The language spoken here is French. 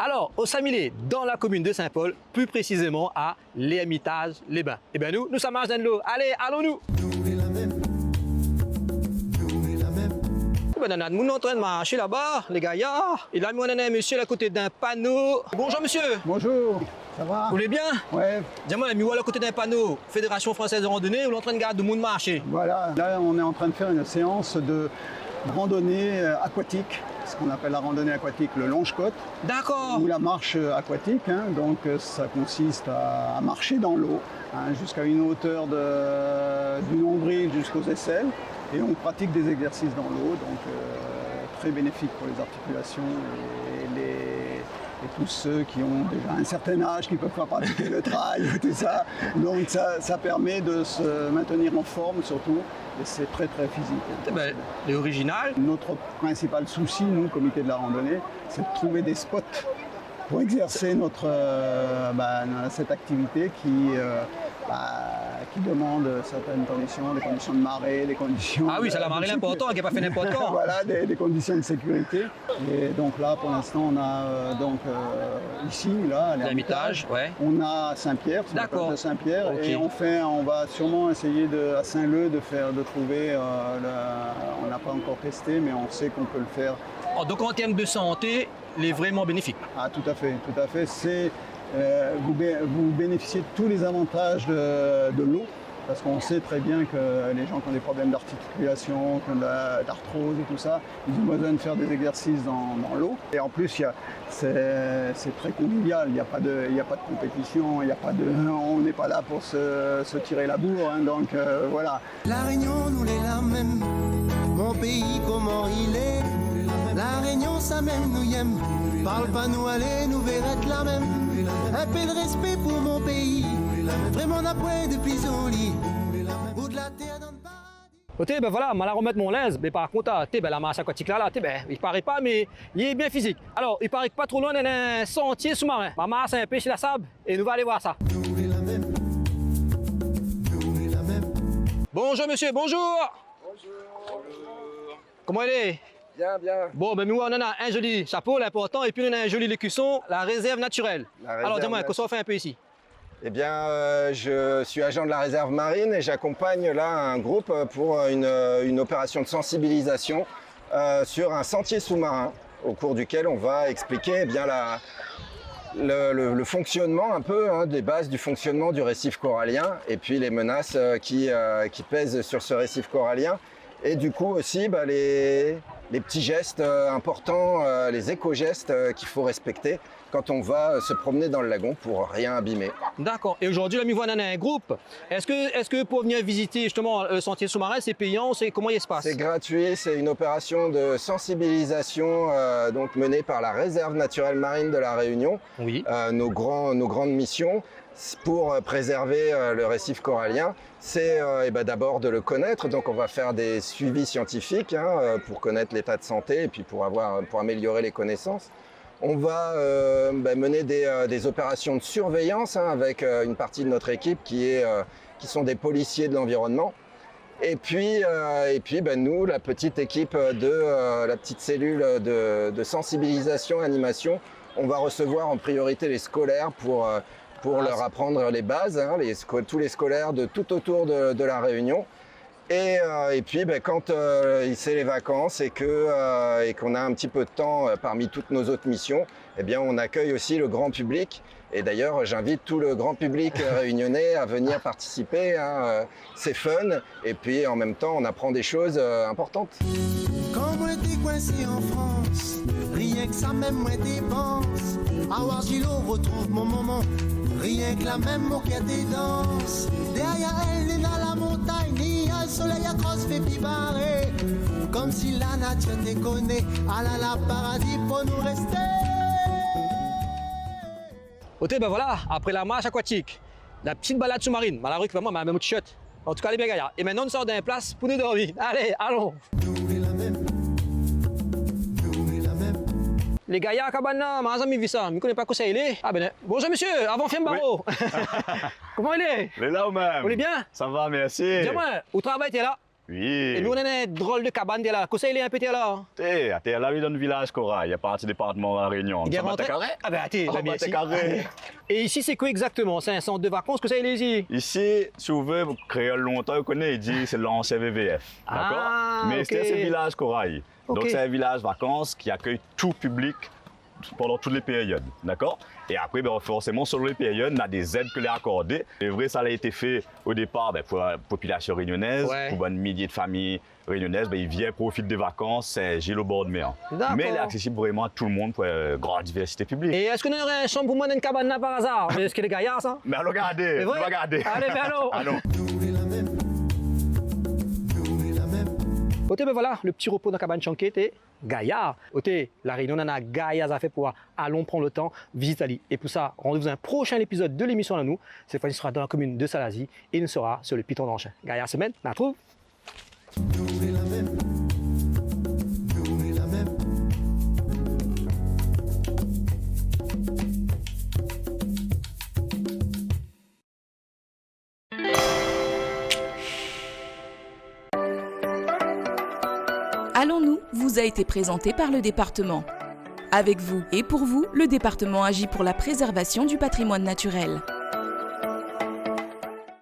Alors, au Samilé, dans la commune de Saint-Paul, plus précisément à l'Hermitage-les-Bains. Eh bien nous sommes à l'eau. Allez, allons-nous. Ben, on a en train de marcher là-bas, les gars. Et là, on a un monsieur à côté d'un panneau. Bonjour, monsieur. Bonjour, ça va? Vous allez bien? Ouais. Dis-moi, on a mis à côté d'un panneau, Fédération Française de Randonnée, ou on est en train de garder le monde marcher? Voilà, là, on est en train de faire une séance de randonnée aquatique, ce qu'on appelle la randonnée aquatique, le longe-côte. D'accord. Ou la marche aquatique, hein. Donc ça consiste à marcher dans l'eau, hein, jusqu'à une hauteur du nombril jusqu'aux aisselles. Et on pratique des exercices dans l'eau, donc très bénéfique pour les articulations et tous ceux qui ont déjà un certain âge, qui ne peuvent pas pratiquer le trail, tout ça. Donc ça permet de se maintenir en forme surtout, et c'est très très physique. Eh ben, c'est original. Notre principal souci, nous, comité de la randonnée, c'est de trouver des spots pour exercer cette activité qui demande certaines conditions, des conditions de marée, des conditions... Ah oui, c'est la marée l'important, qui n'est pas fait n'importe quand. Voilà, des conditions de sécurité. Et donc là, pour l'instant, on a ici, là, à l'Hermitage, ouais. On a Saint-Pierre, c'est la place de Saint-Pierre, okay. Et on va sûrement essayer à Saint-Leu de trouver, on n'a pas encore testé, mais on sait qu'on peut le faire. Oh, donc en termes de santé, il est vraiment bénéfique. Ah, tout à fait, tout à fait. Vous bénéficiez de tous les avantages de l'eau, parce qu'on sait très bien que les gens qui ont des problèmes d'articulation, qui ont d'arthrose et tout ça, ils ont besoin de faire des exercices dans l'eau. Et en plus, c'est très convivial, il n'y a pas de compétition, on n'est pas là pour se tirer la bourre, hein, donc voilà. La Réunion, nous l'est la même, mon pays comment il est. La Réunion, ça même nous y aime. Parle pas nous aller, nous verrons la même. Un peu de respect pour mon pays. Vraiment d'après depuis Zoli. Bout de la terre dans le paradis. Ben voilà, je vais remettre mon linge, mais par contre, la marche aquatique là, il paraît pas, mais il est bien physique. Alors, il paraît que pas trop loin d'un sentier sous-marin. Ma marche est un peu chez la sable et nous allons aller voir ça. Bonjour monsieur, bonjour. Bonjour. Comment il est? Bien, bien. Bon, ben nous, on en a un joli chapeau, l'important, et puis on a un joli écusson, la réserve naturelle. Alors, dis-moi, qu'est-ce qu'on fait un peu ici? Eh bien, je suis agent de la réserve marine et j'accompagne là un groupe pour une opération de sensibilisation sur un sentier sous-marin, au cours duquel on va expliquer le fonctionnement un peu, hein, des bases du fonctionnement du récif corallien et puis les menaces qui pèsent sur ce récif corallien. Et du coup aussi les petits gestes importants, les éco-gestes qu'il faut respecter quand on va se promener dans le lagon pour rien abîmer. D'accord. Et aujourd'hui, là, nous voilà un groupe. Est-ce que pour venir visiter justement le sentier sous-marin, c'est payant? Comment il se passe? C'est gratuit, c'est une opération de sensibilisation donc menée par la réserve naturelle marine de la Réunion. Oui. Nos grandes missions pour préserver le récif corallien, c'est d'abord de le connaître. Donc on va faire des suivis scientifiques pour connaître l'état de santé et puis pour améliorer les connaissances. On va mener des opérations de surveillance avec une partie de notre équipe qui sont des policiers de l'environnement. Et puis nous, la petite équipe la petite cellule de sensibilisation, animation, on va recevoir en priorité les scolaires pour leur apprendre les bases, hein, tous les scolaires de tout autour de la Réunion. Et puis quand c'est les vacances et qu'on a un petit peu de temps parmi toutes nos autres missions, eh bien on accueille aussi le grand public. Et d'ailleurs, j'invite tout le grand public réunionnais à venir participer, hein, c'est fun. Et puis en même temps, on apprend des choses importantes. Quand moi t'es coincé en France, rien que ça même moi dépense. À Wargilo retrouve mon moment, rien que la même mot qui a des danses. Derrière elle, est dans la montagne, il y a le soleil à crosse fait pibarer. Comme si la nature te connaît, à la paradis pour nous rester. Ok, ben voilà, après la marche aquatique, la petite balade sous-marine, la récupère-moi ma même t-shirt. En tout cas, les bien gaillards. Et maintenant, on sort d'un place pour nous dormir. Allez, allons. Les gaillards, cabana, ma ami vit ça. Je ne connais pas quoi ça il est. Ah ben, bonjour monsieur, avant film barreau. Oui. Comment il est? Il est là ou même? Vous allez bien? Ça va, merci. Dis-moi, au travail, tu es là? Oui. Et nous, on a un drôle de cabane, t'es là. Qu'est-ce qu'il est un peu, t'es là? T'es là, dans le village Corail, il y a parti département à La Réunion. Il est Ça va, rentré? t'es carré? Ah ben, attends, Ah, bah, t'es carré. Et ici, c'est quoi exactement? C'est un centre de vacances que ça, il est ici? Ici, si vous voulez, créole longtemps, vous connaissez, il dit c'est l'ancien VVF. D'accord? Ah, Mais ok. c'est le village Corail. Ok. Donc c'est un village vacances qui accueille tout public pendant toutes les périodes. D'accord? Et après, ben, forcément, selon les périodes, on a des aides que les accordées. C'est vrai, ça a été fait au départ ben, pour la population réunionnaise, Ouais. pour une milliers de familles réunionnaises. Ben, ils viennent profiter des vacances, c'est Gilles au bord de mer. D'accord. Mais il est accessible vraiment à tout le monde pour une grande diversité publique. Et est-ce qu'on aurait une chambre pour moi dans une cabane là par hasard? Mais est-ce qu'il est gaillard, ça? Mais allons regarder, C'est vrai? regardez. Allez, ben allons. Allons. Nous est la même. Nous est la même. Ok, ben voilà, le petit repos dans la cabane chanquée, t'es gaillard. Ok, la Réunion, on en a gaillard à faire pour allons prendre le temps, visite Ali. Et pour ça, rendez-vous à un prochain épisode de l'émission à nous. Cette fois, il sera dans la commune de Salazie et il sera sur le Piton d'Anchin. Gaillard semaine, on la trouve. Nous est la même. Nous est la même. Allons-nous vous a été présenté par le département. Avec vous et pour vous, le département agit pour la préservation du patrimoine naturel.